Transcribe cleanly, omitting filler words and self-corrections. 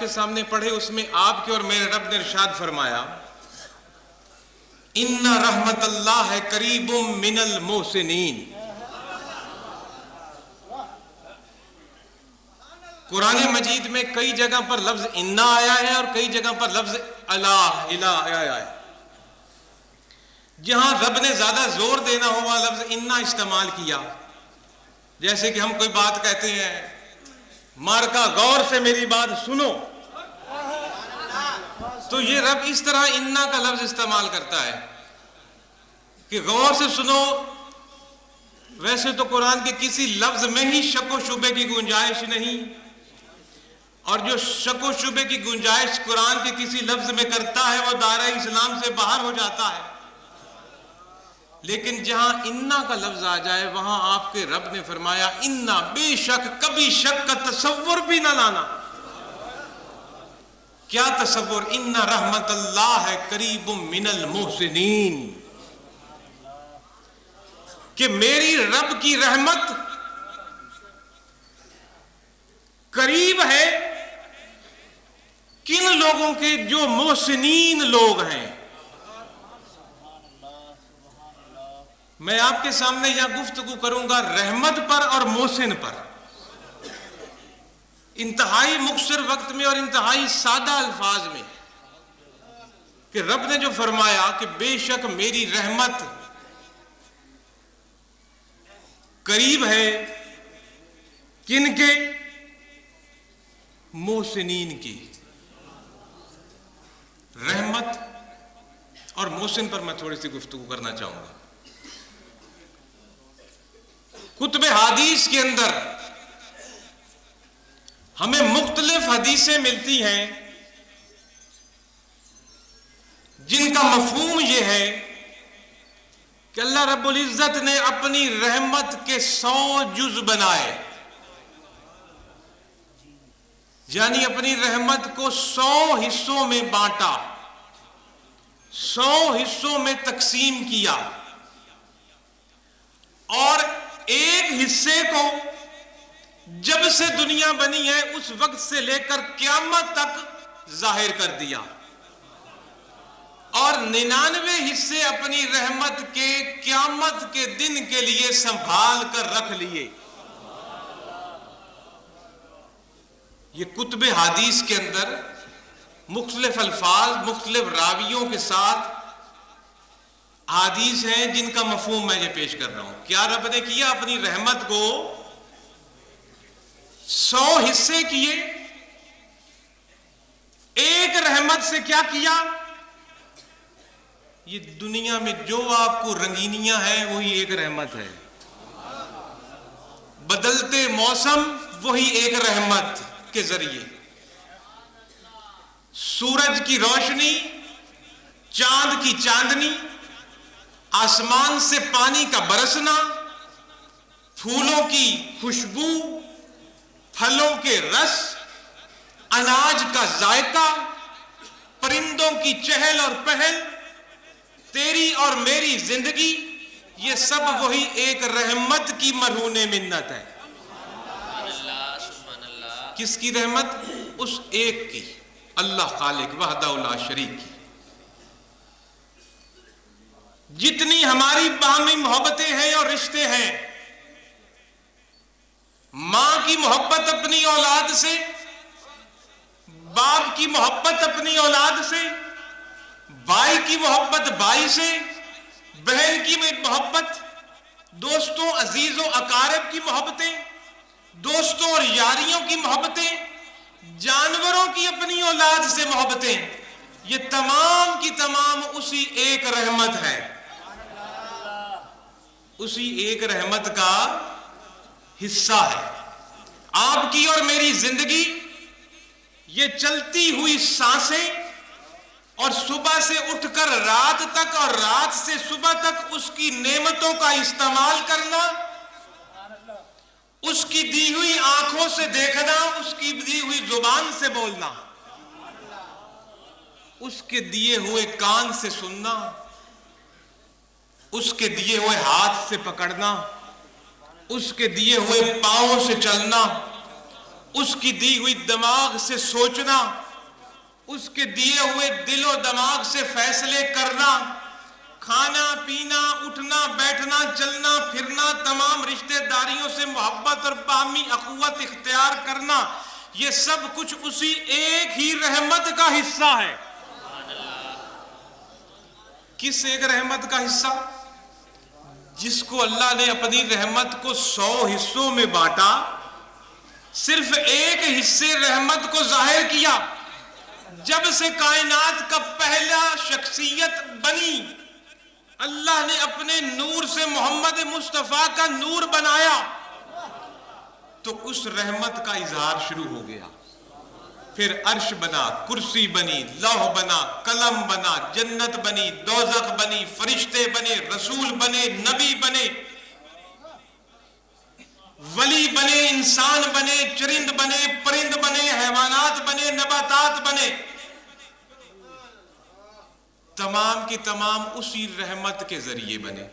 کے سامنے پڑھے اس میں آپ کے اور میرے رب نے ارشاد فرمایا ان رحمت اللہ قریب من المحسنین. قرآن مجید میں کئی جگہ پر لفظ انا آیا ہے اور کئی جگہ پر لفظ الہ آیا ہے. جہاں رب نے زیادہ زور دینا ہو وہاں لفظ انا استعمال کیا. جیسے کہ ہم کوئی بات کہتے ہیں مارکا غور سے میری بات سنو، تو یہ رب اس طرح انا کا لفظ استعمال کرتا ہے کہ غور سے سنو. ویسے تو قرآن کے کسی لفظ میں ہی شک و شبے کی گنجائش نہیں، اور جو شک و شبے کی گنجائش قرآن کے کسی لفظ میں کرتا ہے وہ دائرہ اسلام سے باہر ہو جاتا ہے. لیکن جہاں انا کا لفظ آ جائے وہاں آپ کے رب نے فرمایا انا، بے شک، کبھی شک کا تصور بھی نہ لانا. کیا تصور؟ ان رحمت اللہ قریب من المحسنین، کہ میری رب کی رحمت قریب ہے کن لوگوں کے؟ جو محسنین لوگ ہیں. میں آپ کے سامنے یہاں گفتگو کروں گا رحمت پر اور محسن پر، انتہائی مختصر وقت میں اور انتہائی سادہ الفاظ میں، کہ رب نے جو فرمایا کہ بے شک میری رحمت قریب ہے کن کے؟ محسنین کی. رحمت اور محسن پر میں تھوڑی سی گفتگو کرنا چاہوں گا. کتب حدیث کے اندر ہمیں مختلف حدیثیں ملتی ہیں جن کا مفہوم یہ ہے کہ اللہ رب العزت نے اپنی رحمت کے 100 جز بنائے، یعنی اپنی رحمت کو 100 حصوں میں بانٹا، 100 حصوں میں تقسیم کیا، اور ایک حصے کو جب سے دنیا بنی ہے اس وقت سے لے کر قیامت تک ظاہر کر دیا، اور 99 حصے اپنی رحمت کے قیامت کے دن کے لیے سنبھال کر رکھ لیے. یہ کتب حدیث کے اندر مختلف الفاظ مختلف راویوں کے ساتھ حدیث ہیں جن کا مفہوم میں یہ پیش کر رہا ہوں. کیا رب نے کیا؟ اپنی رحمت کو 100 حصے کیے. ایک رحمت سے کیا کیا؟ یہ دنیا میں جو آپ کو رنگینیاں ہیں وہی ایک رحمت ہے، بدلتے موسم وہی ایک رحمت کے ذریعے، سورج کی روشنی، چاند کی چاندنی، آسمان سے پانی کا برسنا، پھولوں کی خوشبو، پھلوں کے رس، اناج کا ذائقہ، پرندوں کی چہل اور پہل، تیری اور میری زندگی، یہ سب وہی ایک رحمت کی مرہون منت ہے. کس کی رحمت؟ اس ایک کی، اللہ خالق وحدہ لا شریک کی. جتنی ہماری باہمی محبتیں ہیں اور رشتے ہیں، ماں کی محبت اپنی اولاد سے، باپ کی محبت اپنی اولاد سے، بھائی کی محبت بھائی سے، بہن کی محبت، دوستوں عزیز و اقارب کی محبتیں، دوستوں اور یاریوں کی محبتیں، جانوروں کی اپنی اولاد سے محبتیں، یہ تمام کی تمام اسی ایک رحمت ہے، اسی ایک رحمت کا حصہ ہے. آپ کی اور میری زندگی یہ چلتی ہوئی سانسیں، اور صبح سے اٹھ کر رات تک اور رات سے صبح تک اس کی نعمتوں کا استعمال کرنا، اس کی دی ہوئی آنکھوں سے دیکھنا، اس کی دی ہوئی زبان سے بولنا، اس کے دیے ہوئے کان سے سننا، اس کے دیے ہوئے ہاتھ سے پکڑنا، اس کے دیے ہوئے پاؤں سے چلنا، اس کی دی ہوئی دماغ سے سوچنا، اس کے دیے ہوئے دل و دماغ سے فیصلے کرنا، کھانا پینا اٹھنا بیٹھنا چلنا پھرنا، تمام رشتہ داریوں سے محبت اور باہمی اخوت اختیار کرنا، یہ سب کچھ اسی ایک ہی رحمت کا حصہ ہے۔ کس ایک رحمت کا حصہ؟ جس کو اللہ نے اپنی رحمت کو 100 حصوں میں بانٹا، صرف ایک حصے رحمت کو ظاہر کیا۔ جب سے کائنات کا پہلا شخصیت بنی، اللہ نے اپنے نور سے محمد مصطفیٰ کا نور بنایا، تو اس رحمت کا اظہار شروع ہو گیا۔ پھر عرش بنا، کرسی بنی، لوح بنا، قلم بنا، جنت بنی، دوزخ بنی، فرشتے بنے، رسول بنے، نبی بنے، ولی بنے، انسان بنے، چرند بنے، پرند بنے، حیوانات بنے، نباتات بنے، تمام کی تمام اسی رحمت کے ذریعے بنے۔